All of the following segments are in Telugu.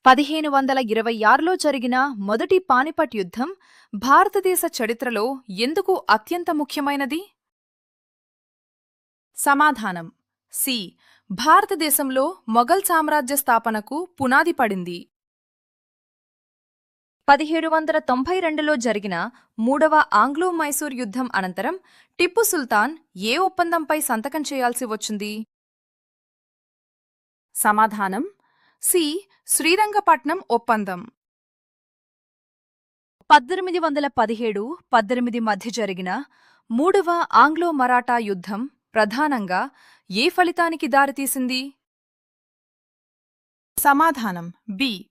1526లో జరిగిన మొదటి పానిపట్ యుద్ధం భారతదేశ చరిత్రలో ఎందుకు అత్యంత ముఖ్యమైనది? సమాధానం సి. భారతదేశంలో మొఘల్ సామ్రాజ్య స్థాపనకు పునాది పడింది. 1792లో జరిగిన మూడవ ఆంగ్లో-మైసూర్ యుద్ధం అనంతరం టిప్పు సుల్తాన్ ఏ ఒప్పందంపై సంతకం చేయాల్సి వచ్చింది? సమాధానం సి. శ్రీరంగపట్నం ఒప్పందం. 1817-18 మధ్య జరిగిన మూడవ ఆంగ్లో-మరాఠా యుద్ధం ప్రధానంగా ఏ ఫలితానికి దారితీసింది? సమాధానం బి.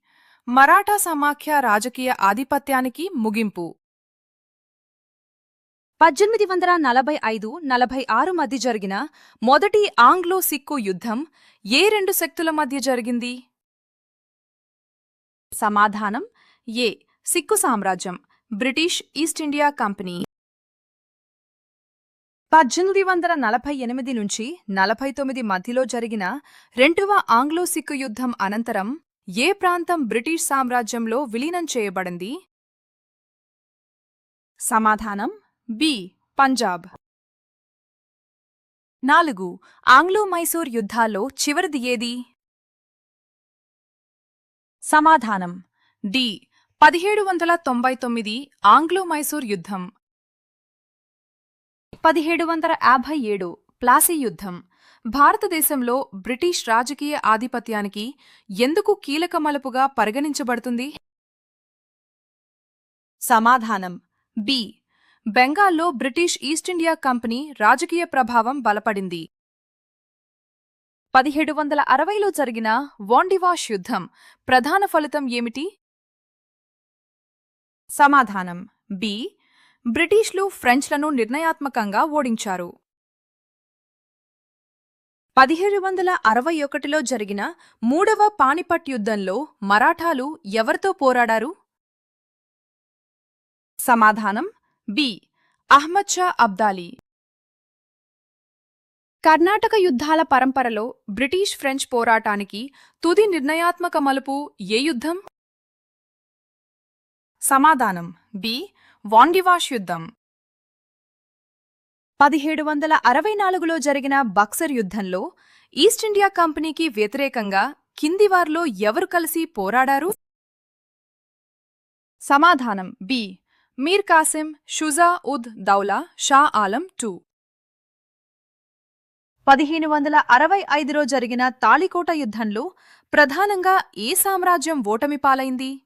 మరాఠా సమాఖ్య రాజకీయ ఆధిపత్యానికి ముగింపు. 1845-46 మధ్య జరిగిన మొదటి ఆంగ్లో-సిక్కు యుద్ధం ఏ రెండు శక్తుల మధ్య జరిగింది? సమాధానం ఏ. సిక్కు సామ్రాజ్యం, బ్రిటిష్ ఈస్ట్ ఇండియా కంపెనీ. 1848 నుంచి 49 మధ్యలో జరిగిన రెండవ ఆంగ్లో-సిక్కు యుద్ధం అనంతరం ఏ ప్రాంతం బ్రిటిష్ సామ్రాజ్యంలో విలీనం చేయబడింది? సమాధానం బి. పంజాబ్. 4 ఆంగ్లో-మైసూర్ యుద్ధాల్లో చివరిది ఏది? సమాధానం డి. 1799 ఆంగ్లో-మైసూర్ యుద్ధం. 1757 ప్లాసీ యుద్ధం భారతదేశంలో బ్రిటిష్ రాజకీయ ఆధిపత్యానికి ఎందుకు కీలక మలుపుగా పరిగణించబడుతుంది? సమాధానం బి. బెంగాల్లో బ్రిటిష్ ఈస్ట్ ఇండియా కంపెనీ రాజకీయ ప్రభావం బలపడింది. 1760లో జరిగిన వాండివాష్ యుద్ధం ప్రధాన ఫలితం ఏమిటి? సమాధానం బి. బ్రిటిష్లు ఫ్రెంచ్లను నిర్ణయాత్మకంగా ఓడించారు. 1761లో జరిగిన మూడవ పానిపట్ యుద్ధంలో మరాఠాలు ఎవరితో పోరాడారు? సమాధానం బి. అహ్మద్ షా అబ్దాలీ. కర్ణాటక యుద్ధాల పరంపరలో బ్రిటిష్ ఫ్రెంచ్ పోరాటానికి తుది నిర్ణయాత్మక మలుపు ఏ యుద్ధం? సమాధానం బి. వాండివాష్ యుద్ధం. 1764లో జరిగిన బక్సర్ యుద్ధంలో ఈస్ట్ ఇండియా కంపెనీకి వ్యతిరేకంగా కింది వారిలో ఎవరు కలిసి పోరాడారు? సమాధానం బి. మీర్ కాసిం, షుజా ఉద్ దౌలా, షా ఆలం II. 1565లో జరిగిన తాళికోట యుద్ధంలో ప్రధానంగా ఏ సామ్రాజ్యం ఓటమి పాలైంది?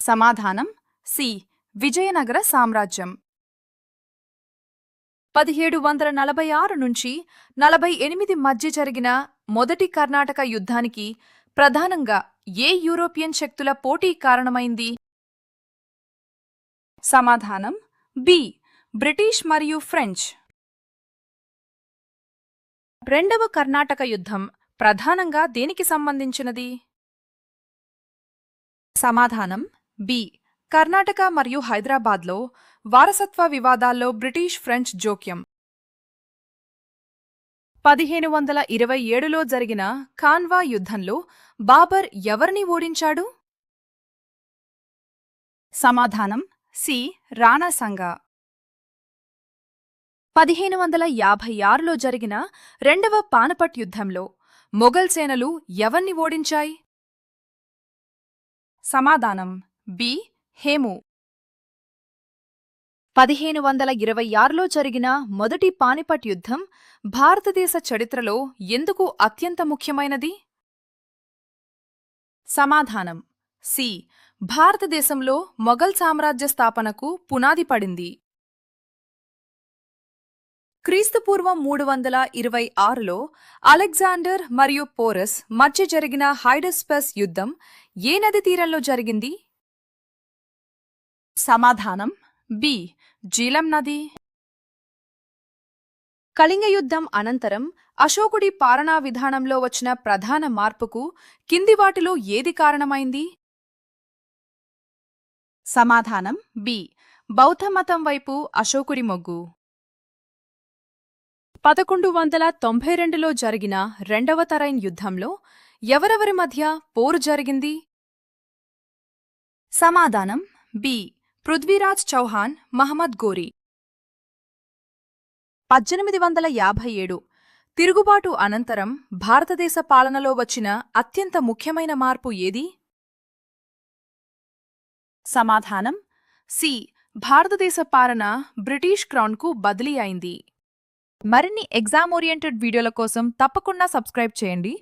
సమాధానం సి. విజయనగర సామ్రాజ్యం. 1746 నుంచి 48 మధ్య జరిగిన మొదటి కర్ణాటక యుద్ధానికి ప్రధానంగా ఏ యూరోపియన్ శక్తుల పోటీ కారణమైంది? సమాధానం బి. బ్రిటిష్ మరియు ఫ్రెంచ్. రెండవ కర్ణాటక యుద్ధం ప్రధానంగా దేనికి సంబంధించినది? సమాధానం బి. కర్ణాటక మరియు హైదరాబాద్లో వారసత్వ వివాదాల్లో బ్రిటిష్ ఫ్రెంచ్ జోక్యం. 1527లో జరిగిన ఖాన్వా యుద్ధంలో బాబర్ ఎవరిని ఓడించాడు? సమాధానం సి. రాణా సంగా. 1556లో జరిగిన రెండవ పానిపట్ యుద్ధంలో మొఘల్ సేనలు ఎవర్ని ఓడించాయి? సమాధానం బి. హేము. 1526లో జరిగిన మొదటి పానిపట్ యుద్ధం భారతదేశ చరిత్రలో ఎందుకు అత్యంత ముఖ్యమైనది? సమాధానం సి. భారతదేశంలో మొఘల్ సామ్రాజ్య స్థాపనకు పునాది పడింది. క్రీస్తుపూర్వం 326లో అలెగ్జాండర్ మరియు పోరస్ మధ్య జరిగిన హైడస్పస్ యుద్ధం ఏ నది తీరంలో జరిగింది? సమాధానం బి. జీలం నది. కళింగ యుద్ధం అనంతరం అశోకుడి పాలనా విధానంలో వచ్చిన ప్రధాన మార్పుకు కింది వాటిలో ఏది కారణమైంది? సమాధానం బి. బౌద్ధమతం వైపు అశోకుడి మొగ్గు. 1192లో జరిగిన రెండవ తరైన్ యుద్ధంలో ఎవరెవరి మధ్య పోరు జరిగింది? సమాధానం బి. పృథ్వీరాజ్ చౌహాన్, మహమ్మద్ గోరీ. 1857 తిరుగుబాటు అనంతరం భారతదేశ పాలనలో వచ్చిన అత్యంత ముఖ్యమైన మార్పు ఏది? సమాధానం సి. భారతదేశ పాలన బ్రిటిష్ క్రౌన్కు బదిలీ అయింది. మరిన్ని ఎగ్జామ్ ఓరియంటెడ్ వీడియోల కోసం తప్పకుండా సబ్స్క్రైబ్ చేయండి.